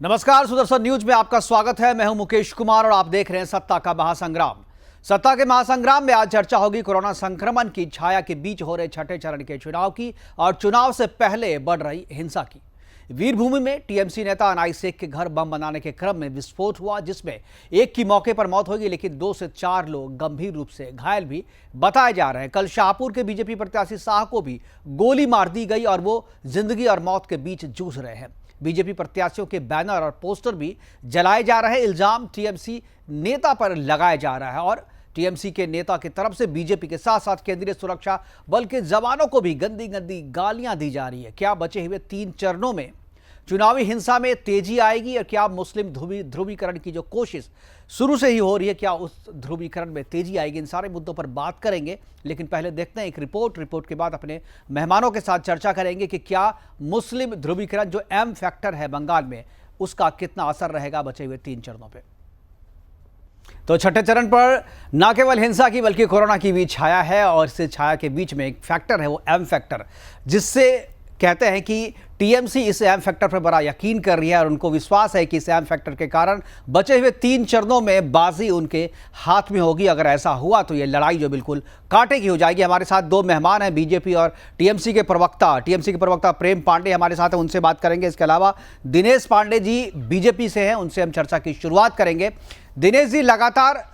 नमस्कार, सुदर्शन न्यूज में आपका स्वागत है। मैं हूं मुकेश कुमार और आप देख रहे हैं सत्ता का महासंग्राम। सत्ता के महासंग्राम में आज चर्चा होगी कोरोना संक्रमण की छाया के बीच हो रहे छठे चरण के चुनाव की और चुनाव से पहले बढ़ रही हिंसा की। वीरभूमि में टीएमसी नेता अनाइस शेख के घर बम बनाने के क्रम में विस्फोट हुआ, जिसमें एक की मौके पर मौत होगी, लेकिन 2 से 4 लोग गंभीर रूप से घायल भी बताए जा रहे हैं। कल शाहपुर के बीजेपी प्रत्याशी शाह को भी गोली मार दी गई और वो जिंदगी और मौत के बीच जूझ रहे हैं। बीजेपी प्रत्याशियों के बैनर और पोस्टर भी जलाए जा रहे हैं। इल्जाम टीएमसी नेता पर लगाया जा रहा है और टीएमसी के नेता की तरफ से बीजेपी के साथ साथ केंद्रीय सुरक्षा बल के जवानों को भी गंदी गंदी गालियां दी जा रही है। क्या बचे हुए 3 चरणों में चुनावी हिंसा में तेजी आएगी और क्या मुस्लिम ध्रुवीकरण की जो कोशिश शुरू से ही हो रही है, क्या उस ध्रुवीकरण में तेजी आएगी? इन सारे मुद्दों पर बात करेंगे, लेकिन पहले देखते हैं एक रिपोर्ट के बाद अपने मेहमानों के साथ चर्चा करेंगे कि क्या मुस्लिम ध्रुवीकरण जो एम फैक्टर है बंगाल में, उसका कितना असर रहेगा बचे हुए 3 चरणों पर। तो छठे चरण पर न केवल हिंसा की बल्कि कोरोना की भी छाया है और इस छाया के बीच में एक फैक्टर है, वो एम फैक्टर, जिससे कहते हैं कि टीएमसी इस एम फैक्टर पर बड़ा यकीन कर रही है और उनको विश्वास है कि इस एम फैक्टर के कारण बचे हुए 3 चरणों में बाजी उनके हाथ में होगी। अगर ऐसा हुआ तो ये लड़ाई जो बिल्कुल कांटे की हो जाएगी। हमारे साथ 2 मेहमान हैं, बीजेपी और टीएमसी के प्रवक्ता प्रेम पांडे हमारे साथ हैं, उनसे बात करेंगे। इसके अलावा दिनेश पांडे जी बीजेपी से हैं, उनसे हम चर्चा की शुरुआत करेंगे। दिनेश जी, लगातार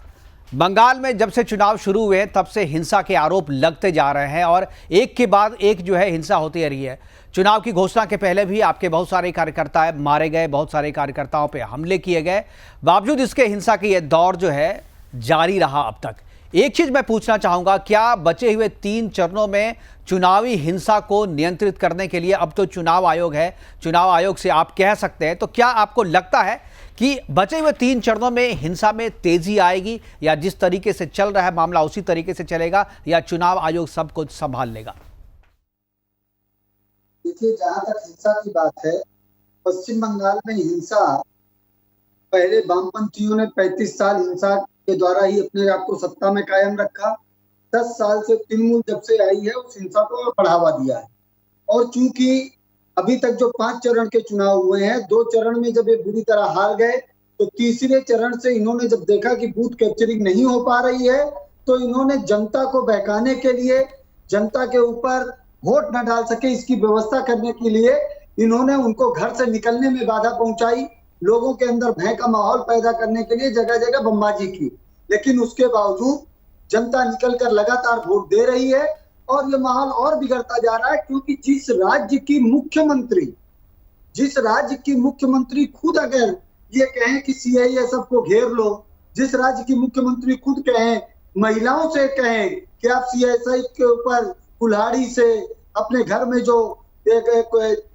बंगाल में जब से चुनाव शुरू हुए तब से हिंसा के आरोप लगते जा रहे हैं और एक के बाद एक जो है हिंसा होती रही है। चुनाव की घोषणा के पहले भी आपके बहुत सारे कार्यकर्ता मारे गए, बहुत सारे कार्यकर्ताओं पे हमले किए गए, बावजूद इसके हिंसा की यह दौर जो है जारी रहा अब तक। एक चीज मैं पूछना चाहूंगा, क्या बचे हुए 3 चरणों में चुनावी हिंसा को नियंत्रित करने के लिए अब तो चुनाव आयोग है, चुनाव आयोग से आप कह सकते हैं, तो क्या आपको लगता है कि बचे हुए 3 चरणों में हिंसा में तेजी आएगी या जिस तरीके से चल रहा है मामला उसी तरीके से चलेगा या चुनाव आयोग सब कुछ संभाल लेगा? देखिए, जहां तक हिंसा की बात है, पश्चिम बंगाल में हिंसा पहले वामपंथियों ने 35 साल हिंसा के द्वारा ही अपने आप को सत्ता में कायम रखा। 10 साल से तृणमूल जब से आई है उस हिंसा को बढ़ावा दिया है और चूंकि अभी तक जो 5 चरण के चुनाव हुए हैं, 2 चरण में जब ये बुरी तरह हार गए तो तीसरे चरण से इन्होंने जब देखा कि बूथ कैप्चरिंग नहीं हो पा रही है तो इन्होंने जनता को बहकाने के लिए, जनता के ऊपर वोट न डाल सके इसकी व्यवस्था करने के लिए इन्होंने उनको घर से निकलने में बाधा पहुंचाई, लोगों के अंदर भय का माहौल पैदा करने के लिए जगह जगह बमबाजी की। लेकिन उसके बावजूद जनता निकलकर लगातार वोट दे रही है और ये माहौल और बिगड़ता जा रहा है, क्योंकि जिस राज्य की मुख्यमंत्री खुद अगर ये कहें कि सीआईएसएफ को घेर लो, जिस राज्य की मुख्यमंत्री खुद कहें, महिलाओं से कहें कि आप सीआईएसएफ के ऊपर कुल्हाड़ी से अपने घर में जो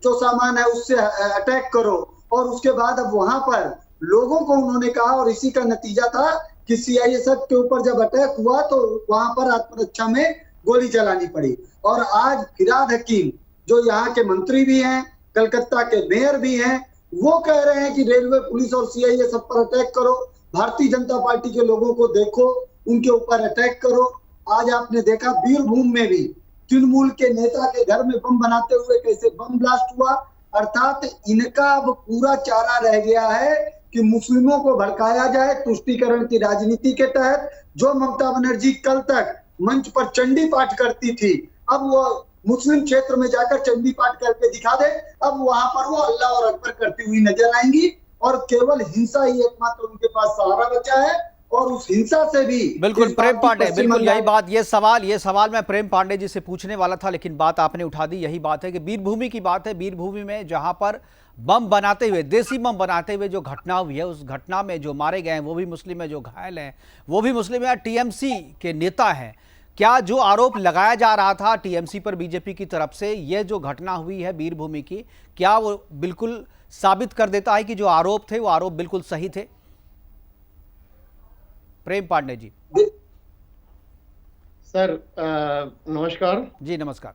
सामान है उससे अटैक करो, और उसके बाद अब वहां पर लोगों को उन्होंने कहा और इसी का नतीजा था कि सीआईएसएफ के ऊपर जब अटैक हुआ तो वहां पर आत्मरक्षा में गोली चलानी पड़ी। और आज फिरहाद हकीम जो यहाँ के मंत्री भी हैं, कलकत्ता के मेयर भी हैं, वो कह रहे हैं कि रेलवे पुलिस और सीआईएसएफ पर अटैक करो, भारतीय जनता पार्टी के लोगों को देखो, उनके ऊपर अटैक करो। आज आपने देखा वीरभूम में भी तृणमूल के नेता के घर में बम बनाते हुए कैसे बम ब्लास्ट हुआ। अर्थात इनका अब पूरा चारा रह गया है कि मुस्लिमों को भड़काया जाए तुष्टीकरण की राजनीति के तहत। जो ममता बनर्जी कल तक मंच पर चंडी पाठ करती थी, अब वो मुस्लिम क्षेत्र में जाकर चंडी पाठ करके दिखा दे, अब वहां पर वो अल्लाह और अकबर करती हुई नजर आएंगी और केवल हिंसा ही एकमात्र उनके पास सहारा बचा है। और उस हिंसा से भी बिल्कुल प्रेम पांडे, बिल्कुल यही बात, ये सवाल मैं प्रेम पांडे जी से पूछने वाला था, लेकिन बात आपने उठा दी। यही बात है कि वीरभूमि की बात है। वीरभूमि में जहां पर बम बनाते हुए, देसी बम बनाते हुए जो घटना हुई है, उस घटना में जो मारे गए हैं वो भी मुस्लिम है, जो घायल हैं वो भी मुस्लिम है, टीएमसी के नेता हैं। क्या जो आरोप लगाया जा रहा था टीएमसी पर बीजेपी की तरफ से, ये जो घटना हुई है वीरभूमि की, क्या वो बिल्कुल साबित कर देता है कि जो आरोप थे वो आरोप बिल्कुल सही थे? प्रेम पांडे जी। सर नमस्कार जी नमस्कार।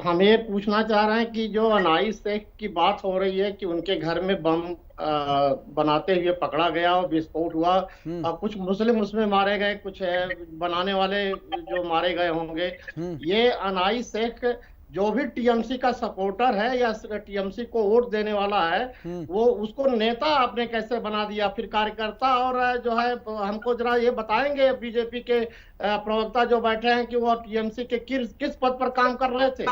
हम ये पूछना चाह रहे हैं कि जो अनाइस शेख की बात हो रही है कि उनके घर में बम बनाते हुए पकड़ा गया और विस्फोट हुआ, कुछ मुस्लिम उसमें मारे गए, कुछ बनाने वाले जो मारे गए होंगे, ये अनाइस शेख जो भी टीएमसी का सपोर्टर है या टीएमसी को वोट देने वाला है, वो उसको नेता आपने कैसे बना दिया? फिर कार्यकर्ता और जो है, हमको जरा ये बताएंगे बीजेपी के प्रवक्ता जो बैठे हैं कि वो टीएमसी के किस पद पर काम कर रहे थे?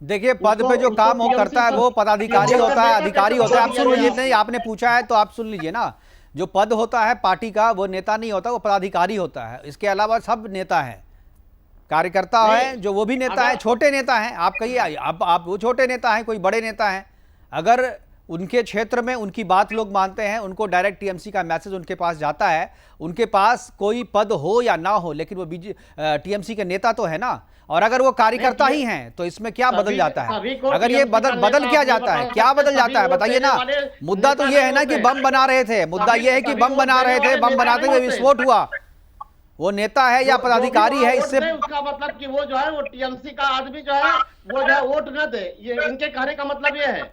देखिए, पद पे जो काम वो करता है वो पदाधिकारी होता है, अधिकारी होता है। आप सुन लीजिए, नहीं आपने पूछा है तो आप सुन लीजिए ना। जो पद होता है पार्टी का वो नेता नहीं होता, वो पदाधिकारी होता है। इसके अलावा सब नेता है, कार्यकर्ता है जो वो भी नेता है, छोटे नेता हैं। आप कहिए आप वो छोटे नेता हैं, कोई बड़े नेता हैं। अगर उनके क्षेत्र में उनकी बात लोग मानते हैं, उनको डायरेक्ट टीएमसी का मैसेज उनके पास जाता है, उनके पास कोई पद हो या ना हो, लेकिन वो टीएमसी के नेता तो है ना। और अगर वो कार्यकर्ता ही हैं तो इसमें क्या बदल जाता है? अगर ये बदल क्या जाता है, क्या बदल जाता है बताइए ना। मुद्दा तो ये है ना कि बम बना रहे थे, मुद्दा ये है कि बम बना रहे थे, बम बनाते हुए विस्फोट हुआ। वो नेता है या पदाधिकारी है, इससे उसका मतलब कि वो जो है वो टीएमसी का आदमी जो है वो जो है वोट न दे, ये इनके कहने का मतलब ये है।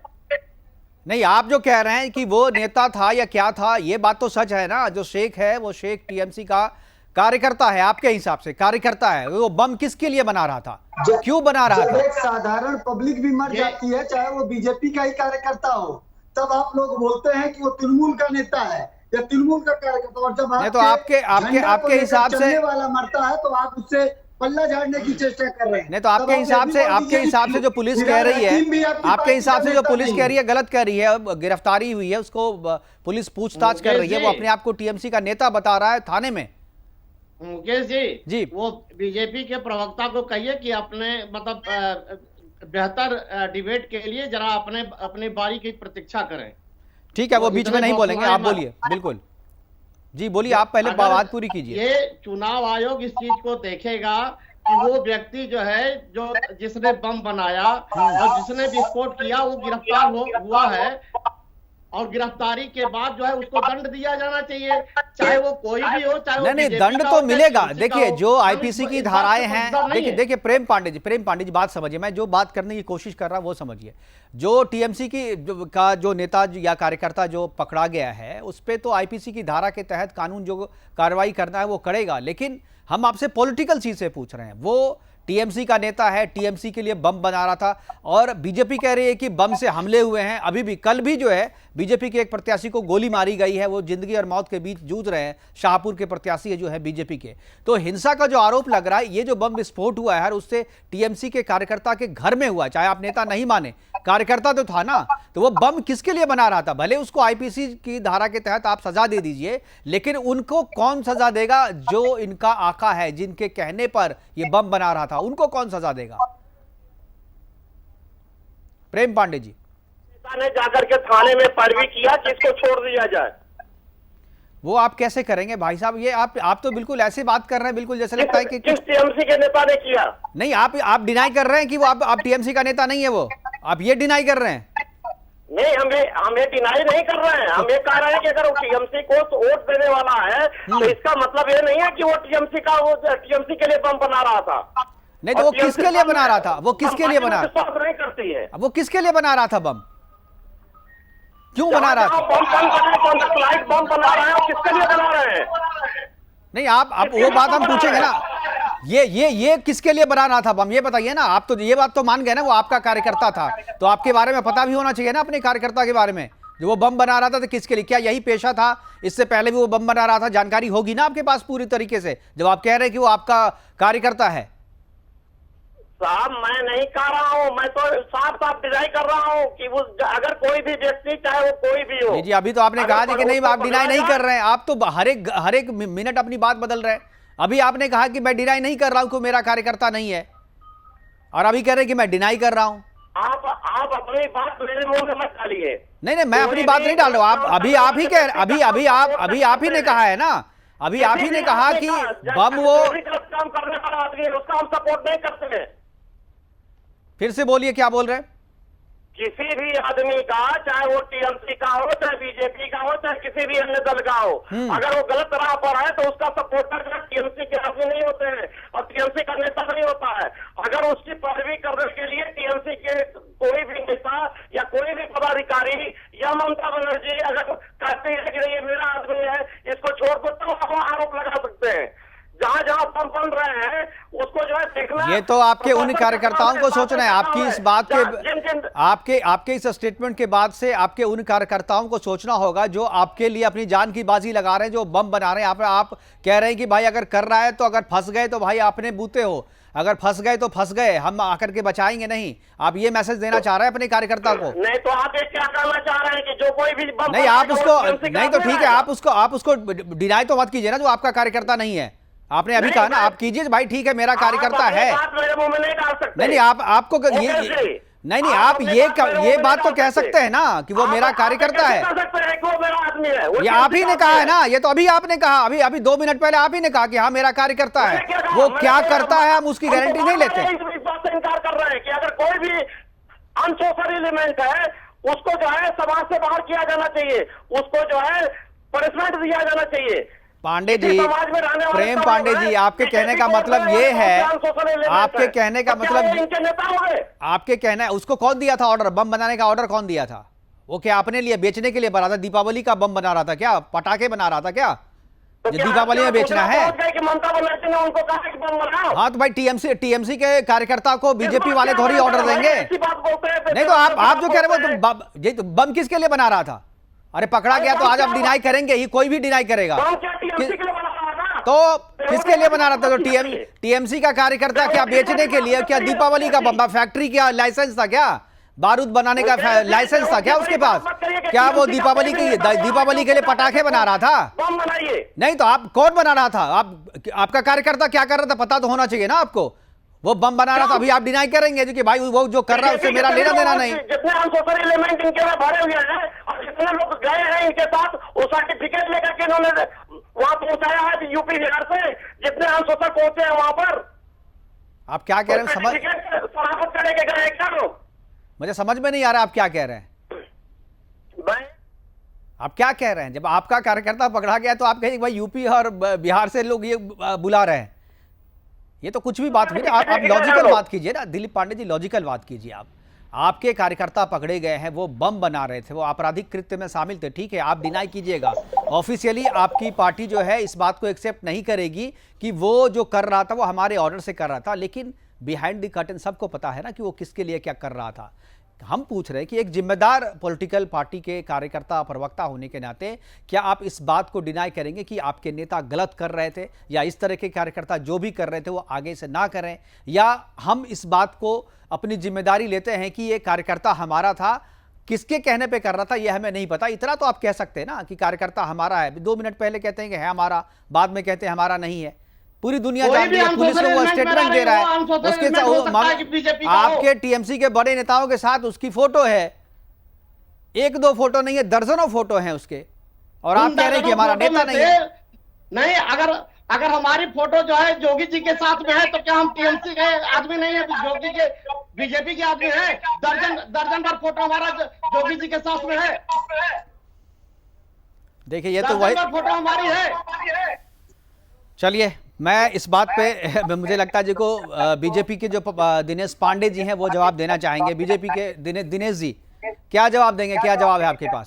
नहीं, आप जो कह रहे हैं कि वो नेता था या क्या था, ये बात तो सच है ना। जो शेख है वो शेख टीएमसी का कार्यकर्ता है, आपके हिसाब से कार्यकर्ता है। वो बम किसके लिए बना रहा था, क्यों बना रहा था? एक साधारण पब्लिक भी मर जाती है, चाहे वो बीजेपी का ही कार्यकर्ता हो, तब आप लोग बोलते हैं कि वो तृणमूल का नेता है या तृणमूल का कार्यकर्ता। और जब नहीं तो आपके हिसाब से वाला मरता है तो आप उससे पल्ला झाड़ने की चेष्टा कर रहे हैं। नहीं तो आपके हिसाब से जो पुलिस कह रही है, आपके हिसाब से जो पुलिस कह रही है गलत कह रही है। गिरफ्तारी हुई है, उसको पुलिस पूछताछ कर रही है, वो अपने आप को टीएमसी का नेता बता रहा है थाने में। मुकेश जी, वो बीजेपी के प्रवक्ता को कहिए कि अपने मतलब बेहतर डिबेट के लिए जरा अपनी बारी की प्रतीक्षा करें। ठीक है, वो बीच में नहीं बोलेंगे, आप बोलिए। बिल्कुल जी, बोलिए, आप पहले बात पूरी कीजिए। ये चुनाव आयोग इस चीज को देखेगा कि वो व्यक्ति जो है, जो जिसने बम बनाया और जिसने विस्फोट किया, वो गिरफ्तार हुआ है, और गिरफ्तारी के बाद जो है उसको दंड दिया जाना चाहिए, चाहे वो कोई भी हो, चाहे नहीं दंड तो मिलेगा। देखिए, जो आईपीसी की धाराएं हैं, देखिए प्रेम पांडे जी बात समझिए। मैं जो बात करने की कोशिश कर रहा हूं वो समझिए। जो टीएमसी का जो नेता या कार्यकर्ता जो पकड़ा गया है, उस पर तो आईपीसी की धारा के तहत कानून जो कार्रवाई करना है वो करेगा। लेकिन हम आपसे पॉलिटिकल चीज से पूछ रहे हैं। वो टीएमसी का नेता है, टीएमसी के लिए बम बना रहा था, और बीजेपी कह रही है कि बम से हमले हुए हैं। अभी भी, कल भी जो है बीजेपी के एक प्रत्याशी को गोली मारी गई है। वो जिंदगी और मौत के बीच जूझ रहे हैं, शाहपुर के प्रत्याशी है जो है बीजेपी के। तो हिंसा का जो आरोप लग रहा है, ये जो बम विस्फोट हुआ है उससे टीएमसी के कार्यकर्ता के घर में हुआ, चाहे आप नेता नहीं माने, कार्यकर्ता तो था ना। तो वो बम किसके लिए बना रहा था? भले उसको आईपीसी की धारा के तहत आप सजा दे दीजिए, लेकिन उनको कौन सजा देगा? जो इनका आका है, जिनके कहने पर ये बम बना रहा था, उनको कौन सजा देगा? प्रेम पांडे जी, ने जाकर के थाने में पैरवी किया कि इसको छोड़ दिया जाए। वो आप कैसे करेंगे भाई साहब? ये आप तो बिल्कुल ऐसे बात कर रहे हैं, बिल्कुल जैसे लगता है कि किस टीएमसी के नेता ने किया। नहीं, आप डिनाई कर रहे हैं कि वो आप टीएमसी का नेता नहीं है। वो आप ये डिनाई कर रहे हैं। नहीं, हम ये डिनाई नहीं कर रहे हैं। हम ये कह रहे हैं कि अगर वो टीएमसी को वोट देने वाला है तो इसका मतलब ये नहीं है कि वो टीएमसी के लिए बम बना रहा था। नहीं तो वो किसके लिए बना रहा था? वो किसके लिए बना नहीं करती है। वो किसके लिए बना रहा था बम? क्यों बना रहा था? बम बना रहे हैं, किसके लिए बना रहे हैं? नहीं, आप वो बात हम पूछेंगे ना। ये किसके लिए बना रहा था बम, ये बताइए ना। आप तो ये बात तो मान गए ना, वो आपका कार्यकर्ता था, तो आपके बारे में पता भी होना चाहिए ना अपने कार्यकर्ता के बारे में। जो वो बम बना रहा था तो किसके लिए? क्या यही पेशा था? इससे पहले भी वो बम बना रहा था? जानकारी होगी ना आपके पास पूरी तरीके से, जब आप कह रहे हैं कि वो आपका कार्यकर्ता है। साहब, मैं नहीं कह रहा हूँ, मैं तो साफ डिनाई कर रहा हूँ कि वो अगर कोई भी व्यक्ति, चाहे वो कोई भी हो। जी, अभी तो आपने कहा कि नहीं, आप डिनाई नहीं कर रहे हैं। आप तो हर एक मिनट अपनी बात बदल रहे हैं। अभी आपने कहा कि मैं डिनाई नहीं कर रहा हूं कि मेरा कार्यकर्ता नहीं है, और अभी कह रहे हैं कि मैं डिनाई कर रहा हूं। आप अपनी बात मेरे मुंह में मत डालिए। नहीं, मैं अपनी बात नहीं डाल रहा हूं। आप ही ने कहा है ना, अभी आप ही ने कहा कि बम वो काम करने वाला आदमी है, उसका हम सपोर्ट नहीं करते हैं। फिर से बोलिए, क्या बोल रहे हैं? किसी भी आदमी का, चाहे वो टीएमसी का हो, चाहे बीजेपी का हो, चाहे किसी भी अन्य दल का हो, अगर वो गलत राह पर है तो उसका सपोर्टर टीएमसी के आदमी नहीं होते हैं और टीएमसी का नेता नहीं होता है। अगर उसकी पैरवी करने के लिए टीएमसी के कोई भी नेता या कोई भी पदाधिकारी या ममता बनर्जी अगर कहते हैं कि ये मेरा आदमी है, इसको छोड़ दो, तो आरोप लगा सकते हैं। जहां बम बन रहे हैं उसको जो है देखना देखना। ये तो आपके उन कार्यकर्ताओं को सोचना है। आपकी इस बात के आपके इस स्टेटमेंट के बाद से आपके उन कार्यकर्ताओं को सोचना होगा जो आपके लिए अपनी जान की बाजी लगा रहे हैं, जो बम बना रहे हैं। आप कह रहे हैं कि भाई अगर कर रहा है तो अगर फंस गए तो भाई आपने बूते हो, अगर फंस गए तो फंस गए, हम आकर के बचाएंगे नहीं। आप ये मैसेज देना चाह रहे हैं अपने कार्यकर्ता को? नहीं तो आप एक क्या कहना चाह रहे हैं कि जो कोई भी बम नहीं, आप उसको नहीं तो ठीक है, आप उसको डिनाई तो मत कीजिए ना जो आपका कार्यकर्ता नहीं है। आपने अभी कहा ना, आप कीजिए भाई, ठीक है मेरा कार्यकर्ता है। मेरे मुंह में नहीं डाल सकते। नहीं आपको ये नहीं आप ये बात तो कह सकते हैं ना कि वो मेरा कार्यकर्ता है। वो मेरा आदमी है। ये आप ही ने कहा है ना, ये तो अभी आपने कहा, अभी 2 मिनट पहले आप ही ने कहा कि हाँ मेरा कार्यकर्ता है। वो क्या करता है हम उसकी गारंटी नहीं लेते। इस बात से इनकार कर रहे हैं कि अगर कोई भी अनसोशल एलिमेंट है उसको जो है समाज से बाहर किया जाना चाहिए, उसको जो है पनिशमेंट दिया जाना चाहिए। पांडे जी, प्रेम पांडे जी, आपके कहने का मतलब ये है, आपके कहने का मतलब इनके नेता हो गए। आपके कहना है उसको कौन दिया था ऑर्डर? बम बनाने का ऑर्डर कौन दिया था? वो क्या अपने लिए बेचने के लिए बना था? दीपावली का बम बना रहा था क्या? पटाखे बना रहा था क्या? ये दीपावली में बेचना है? ममता बनर्जी ने उनको कहा कि बम बनाओ। हाँ तो भाई टीएमसी के कार्यकर्ता को बीजेपी वाले थोड़ी ऑर्डर देंगे। नहीं तो आप जो कह रहे हो तो बम किसके लिए बना रहा था? अरे पकड़ा गया तो आज आप डिनाई करेंगे ही, कोई भी डिनाई करेगा। तो किसके लिए बना रहा था? तो टीएमसी का कार्यकर्ता क्या बेचने के लिए? क्या दीपावली का बम? फैक्ट्री क्या लाइसेंस था क्या? बारूद बनाने का लाइसेंस था क्या उसके पास? क्या वो दीपावली के लिए पटाखे बना रहा था? नहीं तो आप कौन बना रहा था? आपका कार्यकर्ता क्या कर रहा था पता तो होना चाहिए ना आपको। वो बम बना रहा था, अभी आप डिनाई करेंगे कि भाई वो जो कर रहा है उससे मेरा लेना देना नहीं। जितने अनसोशल एलिमेंट इनके में भरे हुए हैं और जितने लोग गए हैं इनके साथ, वो सर्टिफिकेट लेकर के इन्होंने वहां पहुंचाया है यूपी बिहार से, जितने अनसोशल पहुंचे हैं वहां पर। आप क्या कह रहे हैं समझ करके गए क्या लोग? मुझे समझ में नहीं आ रहा आप क्या कह रहे हैं। आप क्या कह रहे हैं? जब आपका कार्यकर्ता पकड़ा गया तो आप कहेंगे भाई यूपी और बिहार से लोग ये बुला रहे हैं। ये तो कुछ भी बात हुई ना। आप लॉजिकल बात कीजिए ना दिलीप पांडे जी, लॉजिकल बात कीजिए। आपके कार्यकर्ता पकड़े गए हैं, वो बम बना रहे थे, वो आपराधिक कृत्य में शामिल थे, ठीक है आप डिनाई कीजिएगा। ऑफिशियली आपकी पार्टी जो है इस बात को एक्सेप्ट नहीं करेगी कि वो जो कर रहा था वो हमारे ऑर्डर से कर रहा था, लेकिन बिहाइंड द कर्टन सबको पता है ना कि वो किसके लिए क्या कर रहा था। हम पूछ रहे हैं कि एक जिम्मेदार पॉलिटिकल पार्टी के कार्यकर्ता प्रवक्ता होने के नाते क्या आप इस बात को डिनाई करेंगे कि आपके नेता गलत कर रहे थे, या इस तरह के कार्यकर्ता जो भी कर रहे थे वो आगे से ना करें, या हम इस बात को अपनी जिम्मेदारी लेते हैं कि ये कार्यकर्ता हमारा था, किसके कहने पे कर रहा था ये हमें नहीं पता। इतना तो आप कह सकते हैं ना कि कार्यकर्ता हमारा है। 2 मिनट पहले कहते हैं कि है हमारा, बाद में कहते हैं हमारा नहीं है। पूरी दुनिया जानती है, पुलिस को वो स्टेटमेंट दे रहा है, उसके साथ आपके टीएमसी के बड़े नेताओं के साथ उसकी फोटो है, 1-2 फोटो नहीं है, दर्जनों फोटो हैं उसके, और आप कह रहे हैं कि हमारा नेता नहीं है। नहीं, अगर हमारी फोटो जो है जोगी जी के साथ में है तो क्या हम टीएमसी के आदमी नहीं है? जोगी के बीजेपी के आदमी है। दर्जन भर फोटो हमारा जोगी जी के साथ में है। देखिए ये तो वही फोटो हमारी है। चलिए मैं इस बात पे मुझे लगता है जिनको बीजेपी के जो दिनेश पांडे जी हैं वो जवाब देना चाहेंगे। बीजेपी के दिनेश जी क्या जवाब देंगे? क्या जवाब है आपके पास?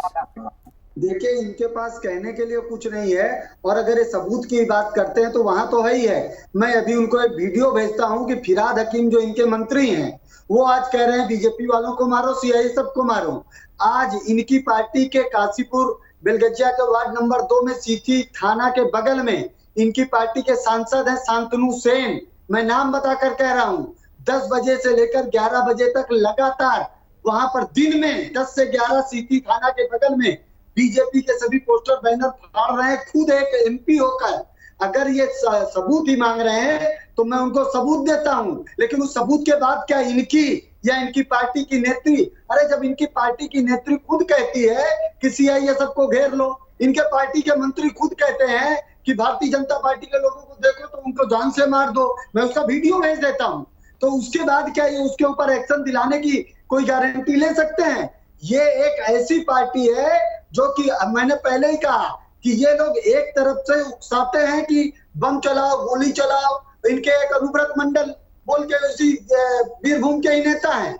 देखिए इनके पास कहने के लिए कुछ नहीं है, और अगर ये सबूत की बात करते हैं तो वहां तो है ही है। मैं अभी उनको एक वीडियो भेजता हूं कि फिराद हकीम जो इनके मंत्री हैं वो आज कह रहे हैं बीजेपी वालों को मारो, सीआईए सबको मारो। आज इनकी पार्टी के काशीपुर बेलगजिया के वार्ड नंबर 2 में सीथी थाना के बगल में इनकी पार्टी के सांसद हैं शांतनु सेन, मैं नाम बताकर कह रहा हूं, 10 बजे से लेकर 11 बजे तक लगातार वहां पर दिन में 10 से 11 सीथी थाना के बगल में बीजेपी के सभी पोस्टर बैनर फाड़ रहे हैं, खुद एक एमपी होकर। अगर ये सबूत ही मांग रहे हैं तो मैं उनको सबूत देता हूं, लेकिन उस सबूत के बाद क्या इनकी या इनकी पार्टी की नेत्री, अरे जब इनकी पार्टी की नेत्री खुद कहती है कि सीआईए सबको घेर लो, इनके पार्टी के मंत्री खुद कहते हैं कि भारतीय जनता पार्टी के लोगों को देखो तो उनको जान से मार दो, मैं उसका वीडियो भेज देता हूं, तो उसके बाद क्या ये उसके ऊपर एक्शन दिलाने की कोई गारंटी ले सकते हैं? ये एक ऐसी पार्टी है जो कि मैंने पहले ही कहा कि ये लोग एक तरफ से उकसाते हैं कि बम चलाओ, गोली चलाओ। इनके एक अनुव्रत मंडल बोल के उसी बीरभूम के ही नेता हैं,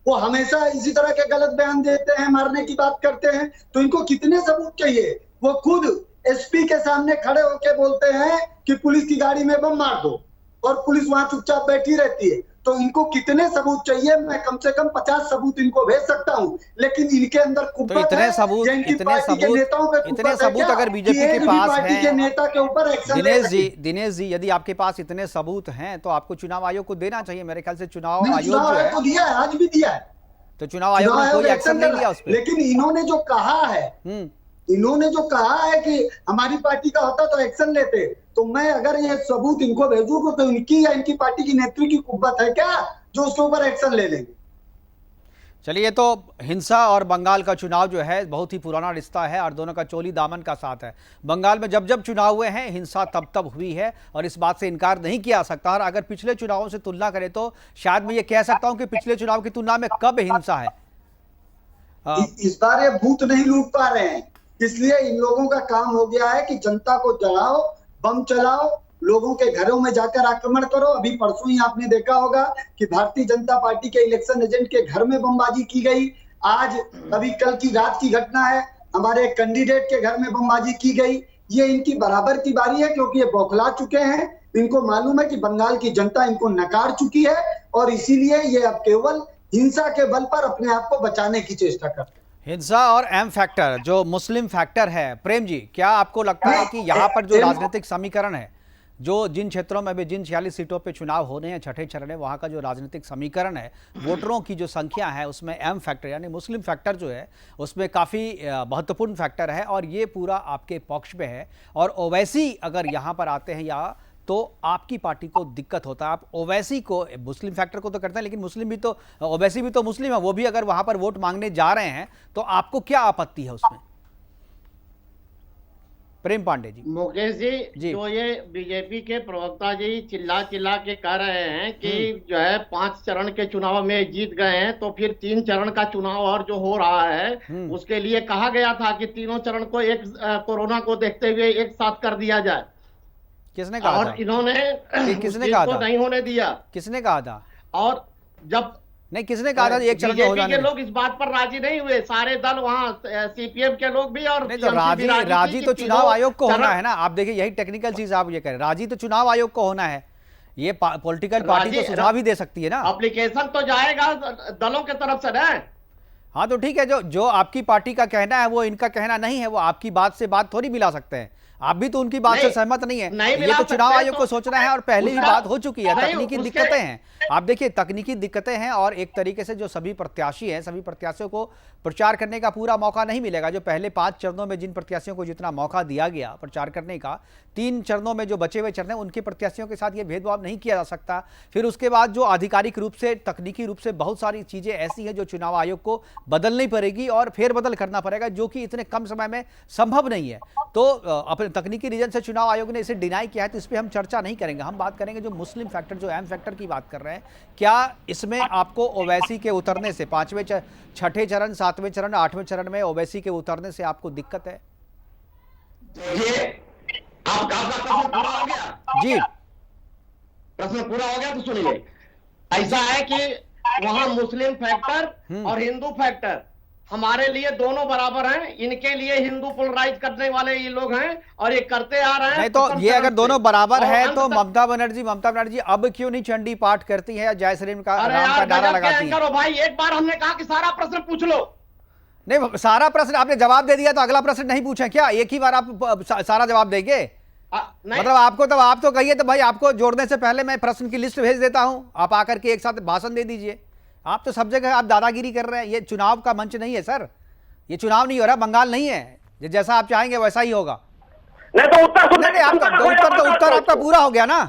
वो हमेशा इसी तरह के गलत बयान देते हैं, मारने की बात करते हैं। तो इनको कितने सबूत चाहिए? वो खुद एसपी के सामने खड़े होकर बोलते हैं कि पुलिस की गाड़ी में बम मार दो। और पुलिस वहां चुपचाप बैठी रहती है। तो इनको कितने सबूत चाहिए? मैं कम से कम 50 सबूत इनको भेज सकता हूं, लेकिन इनके अंदर तो कुब्बत इतने है सबूत या इनकी पार्टी के नेताओं पे इतने कुब्बत है सबूत क्या? अगर बीजेपी कि के एक भी पास पार्टी के हैं, नेता के ऊपर एक्शन ले दिनेश जी यदि आपके पास इतने सबूत हैं तो आपको चुनाव आयोग को देना चाहिए। मेरे ख्याल से चुनाव नहीं, आयोग चुनाव जो आयोग है को दिया है, आज भी दिया है। तो चुनाव आयोग ने कोई एक्शन नहीं लिया उस पर। लेकिन इन्होंने जो कहा है, इन्होंने जो कहा है कि हमारी पार्टी का होता तो एक्शन लेते, तो मैं अगर ये सबूत इनको भेजूंगा तो इनकी या इनकी पार्टी की नेत्री की कुब्बत है क्या जो उसके ऊपर एक्शन ले लेंगे? चलिए, तो हिंसा और बंगाल का चुनाव जो है बहुत ही पुराना रिश्ता है और दोनों का चोली दामन का साथ है। बंगाल में जब जब चुनाव हुए हैं हिंसा तब तब हुई है और इस बात से इनकार नहीं किया सकता। और अगर पिछले चुनावों से तुलना करें तो शायद मैं ये कह सकता हूं कि पिछले चुनाव की तुलना में कब हिंसा है। इस बार ये बूथ नहीं लूट पा रहे हैं, इसलिए इन लोगों का काम हो गया है कि जनता को जलाओ, बम चलाओ, लोगों के घरों में जाकर आक्रमण करो। अभी परसों ही आपने देखा होगा कि भारतीय जनता पार्टी के इलेक्शन एजेंट के घर में बमबाजी की गई। आज अभी कल की रात की घटना है, हमारे कैंडिडेट के घर में बमबाजी की गई। ये इनकी बराबर की बारी है, क्योंकि ये बौखला चुके हैं। इनको मालूम है कि बंगाल की जनता इनको नकार चुकी है और इसीलिए ये अब केवल हिंसा के बल पर अपने आप को बचाने की चेष्टा करते हैं। हिंसा और एम फैक्टर जो मुस्लिम फैक्टर है, प्रेम जी क्या आपको लगता है कि यहाँ पर जो राजनीतिक समीकरण है, जो जिन क्षेत्रों में भी जिन 46 सीटों पे चुनाव होने हैं छठे चरण में, वहाँ का जो राजनीतिक समीकरण है, वोटरों की जो संख्या है उसमें एम फैक्टर यानी मुस्लिम फैक्टर जो है उसमें काफ़ी महत्वपूर्ण फैक्टर है और ये पूरा आपके पक्ष में है। और ओवैसी अगर यहाँ पर आते हैं या तो आपकी पार्टी को दिक्कत होता है। आप ओवैसी को, मुस्लिम फैक्टर को तो करते हैं लेकिन मुस्लिम भी तो, ओवैसी भी तो मुस्लिम है, वो भी अगर वहां पर वोट मांगने जा रहे हैं तो आपको क्या आपत्ति है उसमें? प्रेम पांडे जी। मुकेश जी, जो ये बीजेपी के प्रवक्ता जी चिल्ला चिल्ला के कह रहे हैं कि जो है 5 चरण के चुनाव में जीत गए हैं, तो फिर 3 चरण का चुनाव और जो हो रहा है उसके लिए कहा गया था कि तीनों चरण को एक कोरोना को देखते हुए एक साथ कर दिया जाए। किसने कहा और था? इन्होंने किसने कहा था? नहीं होने दिया। किसने कहा था? और जब नहीं, किसने कहा था एक चरण में हो बीजेपी जाने? के लोग इस बात पर राजी नहीं हुए, सारे दल वहां सीपीएम के लोग भी और नहीं तो राजी तो चुनाव आयोग को होना है ना। आप देखिए यही टेक्निकल चीज आप ये कह रहे हैं, राजी तो चुनाव आयोग को होना है। ये पॉलिटिकल पार्टी तो सुझाव ही दे सकती है ना। एप्लीकेशन तो जाएगा दलों के तरफ से ना। हाँ तो ठीक है, जो आपकी पार्टी का कहना है वो इनका कहना नहीं है, वो आपकी बात से बात थोड़ी मिला सकते हैं। आप भी तो उनकी बात से सहमत नहीं है। ये तो चुनाव आयोग को सोचना है और पहले ही बात हो चुकी है। तकनीकी दिक्कतें हैं, आप देखिए तकनीकी दिक्कतें हैं और एक तरीके से जो सभी प्रत्याशी हैं, सभी प्रत्याशियों को प्रचार करने का पूरा मौका नहीं मिलेगा। जो पहले 5 चरणों में जिन प्रत्याशियों को जितना मौका दिया गया प्रचार करने का, 3 चरणों में जो बचे हुए चरण हैं उनके प्रत्याशियों के साथ ये भेदभाव नहीं किया जा सकता। फिर उसके बाद जो आधिकारिक रूप से, तकनीकी रूप से बहुत सारी चीजें ऐसी हैं जो चुनाव आयोग को बदलनी पड़ेगी और फेरबदल करना पड़ेगा, जो कि इतने कम समय में संभव नहीं है। तो अपने तकनीकी रीजन से चुनाव आयोग ने इसे डिनाई किया है, तो इस पर हम चर्चा नहीं करेंगे। हम बात करेंगे जो मुस्लिम फैक्टर, जो एम फैक्टर की बात कर रहे हैं। क्या इसमें आपको ओवैसी के उतरने से 5वें, 6ठे चरण, 7वें चरण, 8वें चरण में ओवैसी के उतरने से आपको दिक्कत है? ये आपका प्रश्न पूरा हो गया जी, प्रश्न पूरा हो गया तो सुनिए। ऐसा है कि वहां मुस्लिम फैक्टर और हिंदू फैक्टर हमारे लिए दोनों बराबर हैं। इनके लिए हिंदू पोलराइज करने वाले ये लोग हैं और ये करते आ रहे हैं। नहीं तो ये अगर दोनों बराबर है तो ममता बनर्जी अब क्यों नहीं चंडी पाठ करती है, जय श्री राम का नारा लगाती है? भाई एक बार हमने कहा कि सारा प्रश्न पूछ लो। नहीं, सारा प्रश्न आपने जवाब दे दिया तो अगला प्रश्न नहीं पूछे क्या? एक ही बार आप सारा जवाब देंगे? मतलब आपको तो आप तो कहिए तो भाई आपको जोड़ने से पहले मैं प्रश्न की लिस्ट भेज देता हूं, आप आकर के एक साथ भाषण दे दीजिए। आप तो सब जगह आप दादागिरी कर रहे हैं। ये चुनाव का मंच नहीं है सर, ये चुनाव नहीं हो रहा, बंगाल नहीं है। जैसा आप चाहेंगे वैसा ही होगा। नहीं तो उत्तर नहीं, उत्तर आपका पूरा हो गया ना,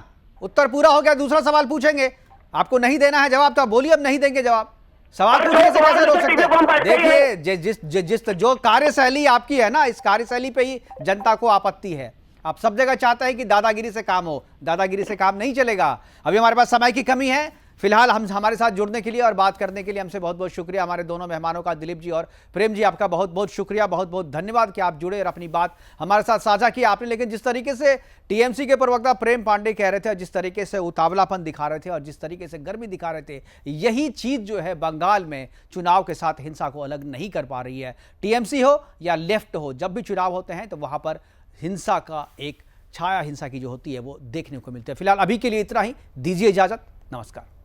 उत्तर पूरा हो गया। दूसरा सवाल पूछेंगे, आपको नहीं देना है जवाब तो आप बोलिए, अब नहीं देंगे जवाब। सवाल पूछने से कैसे रोक सकते हैं? देखिए जिस जो कार्यशैली आपकी है ना, इस कार्यशैली पे ही जनता को आपत्ति है। आप सब जगह चाहते हैं कि दादागिरी से काम हो, दादागिरी से काम नहीं चलेगा। अभी हमारे पास समय की कमी है। फिलहाल हमारे साथ जुड़ने के लिए और बात करने के लिए हमसे बहुत बहुत शुक्रिया हमारे दोनों मेहमानों का, दिलीप जी और प्रेम जी। आपका बहुत बहुत शुक्रिया, बहुत बहुत धन्यवाद कि आप जुड़े और अपनी बात हमारे साथ साझा की आपने। लेकिन जिस तरीके से टीएमसी के प्रवक्ता प्रेम पांडे कह रहे थे, जिस तरीके से उतावलापन दिखा रहे थे और जिस तरीके से गर्मी दिखा रहे थे, यही चीज जो है बंगाल में चुनाव के साथ हिंसा को अलग नहीं कर पा रही है। टीएमसी हो या लेफ्ट हो, जब भी चुनाव होते हैं तो वहां पर हिंसा का एक छाया हिंसा की जो होती है वो देखने को मिलती है। फिलहाल अभी के लिए इतना ही, दीजिए इजाजत, नमस्कार।